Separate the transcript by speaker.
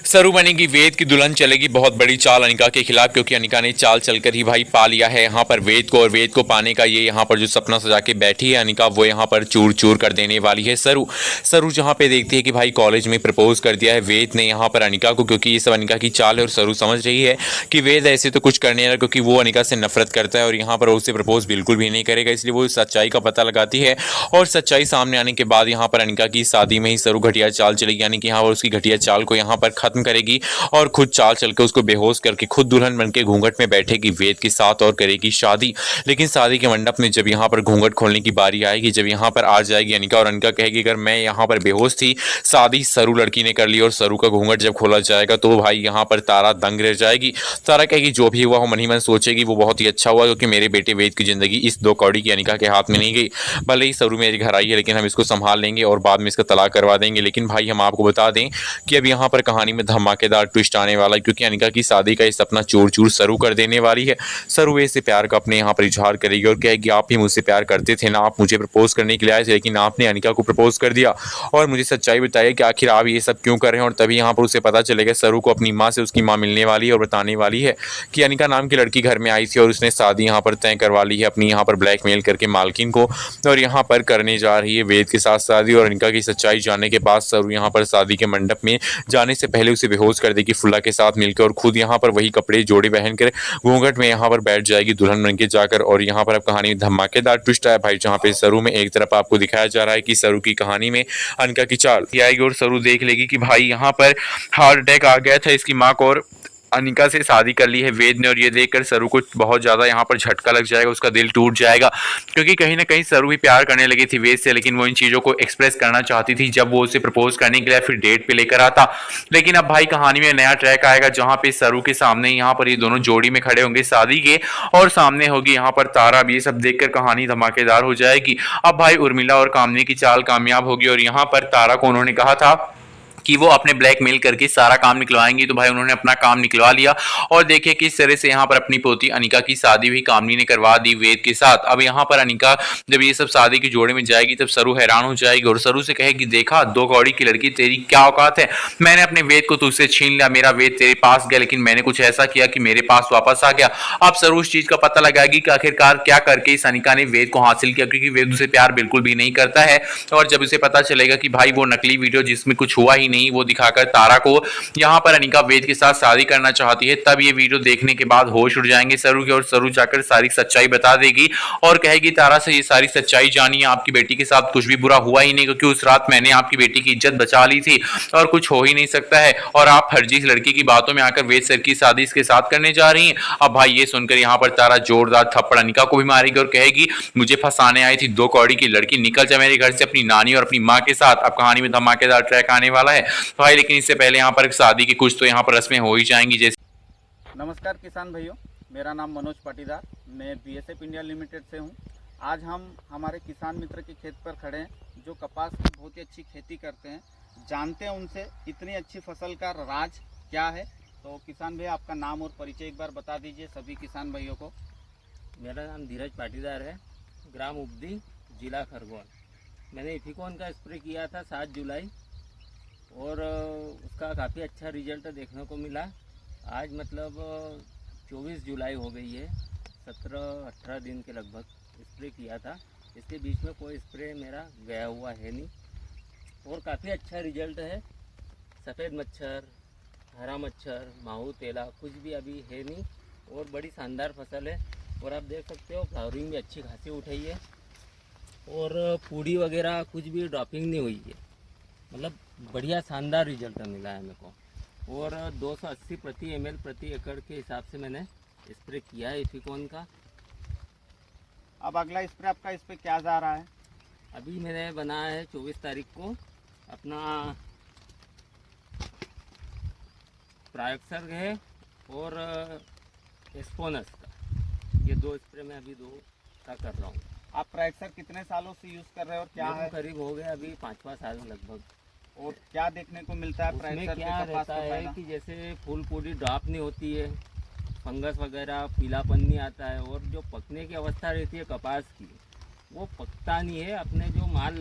Speaker 1: सरू बनेगी वेद की दुल्हन, चलेगी बहुत बड़ी चाल अनिका के खिलाफ, क्योंकि अनिका ने चाल चलकर ही भाई पा लिया है यहाँ पर वेद को। और वेद को पाने का ये यहाँ पर जो सपना सजा के बैठी है अनिका, वो यहाँ पर चूर चूर कर देने वाली है सरू। सरू जहाँ पे देखती है कि भाई कॉलेज में प्रपोज कर दिया है वेद ने यहाँ पर अनिका को, क्योंकि ये सब अनिका की चाल है। और सरू समझ रही है कि वेद ऐसे तो कुछ करने वाला, क्योंकि वो अनिका से नफरत करता है और यहाँ पर उसे प्रपोज बिल्कुल भी नहीं करेगा। इसलिए वो सच्चाई का पता लगाती है और सच्चाई सामने आने के बाद यहाँ पर अनिका की शादी में ही सरू घटिया चाल चलेगी, यानी कि यहाँ पर उसकी घटिया चाल को यहाँ पर खत्म करेगी और खुद चाल चल के उसको बेहोश करके खुद दुल्हन बन के घूंघट में बैठेगी वेद के साथ और करेगी शादी। लेकिन शादी के मंडप में जब यहाँ पर घूंघट खोलने की बारी आएगी, जब यहाँ पर आ जाएगी अनिका और अनिका कहेगी अगर मैं यहाँ पर बेहोश थी, शादी सरू लड़की ने कर ली, और सरू का घूंघट जब खोला जाएगा तो भाई यहाँ पर तारा दंग रह जाएगी। तारा कहेगी जो भी हुआ हो, मन ही मन सोचेगी वो बहुत ही अच्छा हुआ, क्योंकि मेरे बेटे वेद की जिंदगी इस 2 कौड़ी की अनिका के हाथ में नहीं गई। भले ही सरू मेरे घर आई है, लेकिन हम इसको संभाल लेंगे और बाद में इसका तलाक करवा देंगे। लेकिन भाई हम आपको बता दें कि अब यहाँ पर कहानी में धमाकेदार ट्विस्ट आने वाला है, क्योंकि अनिका की शादी का ये सपना चूर चूर सरू कर देने वाली है। सरू से प्यार का अपने यहाँ पर इजहार करेगी और कहेगी आप ही मुझसे प्यार करते थे ना, आप मुझे प्रपोज करने के लिए आए थे, लेकिन आपने अनिका को प्रपोज कर दिया। और मुझे सच्चाई बताइए कि आखिर आप ये सब क्यों कर रहे हैं। और तभी यहाँ पर उसे पता चलेगा सरू को अपनी माँ से उसकी माँ मिलने वाली है और बताने वाली है कि अनिका नाम की लड़की घर में आई थी और उसने शादी यहाँ पर तय करवा ली है अपनी यहाँ पर ब्लैकमेल करके मालकिन को, और यहाँ पर करने जा रही है वेद के साथ शादी। और अनिका की सच्चाई जानने के बाद सरू यहाँ पर शादी के मंडप में जाने से पहले उसे बेहोश कर देगी फुल्ला के साथ मिलकर, और खुद यहाँ पर वही कपड़े जोड़े पहन कर घूंघट में यहाँ पर बैठ जाएगी दुल्हन बन के जाकर। और यहाँ पर अब कहानी में धमाकेदार ट्विस्ट आया भाई, जहाँ पे सरू में एक तरफ आपको दिखाया जा रहा है कि सरू की कहानी में अनिका की चाल आएगी और सरू देख लेगी कि भाई यहाँ पर हार्ट अटैक आ गया था इसकी माँ को और अनिका से शादी कर ली है वेद ने। और ये देखकर सरू को बहुत ज़्यादा यहाँ पर झटका लग जाएगा, उसका दिल टूट जाएगा, क्योंकि कहीं ना कहीं सरू भी प्यार करने लगी थी वेद से, लेकिन वो इन चीज़ों को एक्सप्रेस करना चाहती थी जब वो उसे प्रपोज करने के लिए फिर डेट पे लेकर आता। लेकिन अब भाई कहानी में नया ट्रैक आएगा, जहाँ पे सरू के सामने यहाँ पर ये दोनों जोड़ी में खड़े होंगे शादी के, और सामने होगी यहाँ पर तारा। अब ये सब देखकर कहानी धमाकेदार हो जाएगी। अब भाई उर्मिला और कामनी की चाल कामयाब होगी, और यहाँ पर तारा को उन्होंने कहा था कि वो अपने ब्लैकमेल करके सारा काम निकलवाएंगी, तो भाई उन्होंने अपना काम निकलवा लिया। और देखिए किस तरह से यहाँ पर अपनी पोती अनिका की शादी भी कामनी ने करवा दी वेद के साथ। अब यहाँ पर अनिका जब ये सब शादी के जोड़े में जाएगी तब सरू हैरान हो जाएगी और सरू से कहेगी देखा 2 कौड़ी की लड़की तेरी क्या औकात है, मैंने अपने वेद को तुझसे छीन लिया, मेरा वेद तेरे पास गया, लेकिन मैंने कुछ ऐसा किया कि मेरे पास वापस आ गया। अब सरू उस चीज का पता लगाएगी कि आखिरकार क्या करके इस अनिका ने वेद को हासिल किया, क्योंकि वेद उसे प्यार बिल्कुल भी नहीं करता है। और जब उसे पता चलेगा कि भाई वो नकली वीडियो जिसमें कुछ हुआ ही नहीं वो दिखाकर तारा को यहाँ पर अनिका वेद के साथ शादी करना चाहती है, तब ये वीडियो देखने के बाद होश उड़ जाएंगे सरू के, और सरू जाकर सारी सच्चाई बता देगी और कहेगी तारा से ये सारी सच्चाई जानिए, आपकी बेटी के साथ कुछ भी बुरा हुआ ही नहीं, क्योंकि उस रात मैंने आपकी बेटी की इज्जत बचा ली थी और कुछ हो ही नहीं सकता है, और आप फर्जी इस लड़की की बातों में आकर वेद सर की शादी इसके साथ करने जा रही हैं। अब भाई ये सुनकर यहाँ पर तारा जोरदार थप्पड़ अनिका को भी मारेगी और कहेगी मुझे फंसाने आई थी 2 कौड़ी की लड़की, निकल जा मेरे घर से अपनी नानी और अपनी माँ के साथ। अब कहानी में धमाकेदार ट्रैक आने वाला है भाई, लेकिन इससे पहले यहाँ पर शादी की कुछ तो यहाँ पर रस्में हो ही जाएंगी। जैसे
Speaker 2: नमस्कार किसान भाइयों, मेरा नाम मनोज पाटीदार, मैं बीएसएफ इंडिया लिमिटेड से हूँ। आज हम हमारे किसान मित्र के खेत पर खड़े हैं जो कपास की बहुत ही अच्छी खेती करते हैं। जानते हैं उनसे इतनी अच्छी फसल का राज क्या है। तो किसान भैया आपका नाम और परिचय एक बार बता दीजिए सभी किसान भाइयों को।
Speaker 3: मेरा नाम धीरज पाटीदार है, ग्राम उपदी, जिला खरगोन। मैंने इफिकॉन का स्प्रे किया था 7 जुलाई और उसका काफ़ी अच्छा रिजल्ट देखने को मिला। आज मतलब 24 जुलाई हो गई है, 17-18 दिन के लगभग स्प्रे किया था। इसके बीच में कोई स्प्रे मेरा गया हुआ है नहीं और काफ़ी अच्छा रिजल्ट है। सफ़ेद मच्छर, हरा मच्छर, माहू तेला कुछ भी अभी है नहीं और बड़ी शानदार फसल है। और आप देख सकते हो फ्लावरिंग भी अच्छी खासी उठाई है और पूड़ी वगैरह कुछ भी ड्रॉपिंग नहीं हुई है, मतलब बढ़िया शानदार रिजल्ट मिला है मेरे को। और 280 प्रति ml प्रति एकड़ के हिसाब से मैंने स्प्रे किया है इफिकॉन का।
Speaker 2: अब अगला स्प्रे आपका इस पर क्या जा रहा है?
Speaker 3: अभी मैंने बनाया है 24 तारीख को अपना प्रायोक्सर्ग है और एस्पोनस का, ये 2 स्प्रे मैं अभी 2 का कर रहा हूँ।
Speaker 2: आप प्राइक्सर कितने सालों से यूज़ कर रहे हैं और क्या है?
Speaker 3: करीब हो गया अभी 5वां साल लगभग।
Speaker 2: और क्या देखने को मिलता है
Speaker 3: उसमें
Speaker 2: प्राइक्सर
Speaker 3: क्या
Speaker 2: के कपास
Speaker 3: रहता
Speaker 2: को
Speaker 3: है
Speaker 2: फायदा?
Speaker 3: कि जैसे फूल पूरी ड्रॉप नहीं होती है, फंगस वगैरह पीलापन नहीं आता है, और जो पकने की अवस्था रहती है कपास की वो पकता नहीं है। अपने जो माल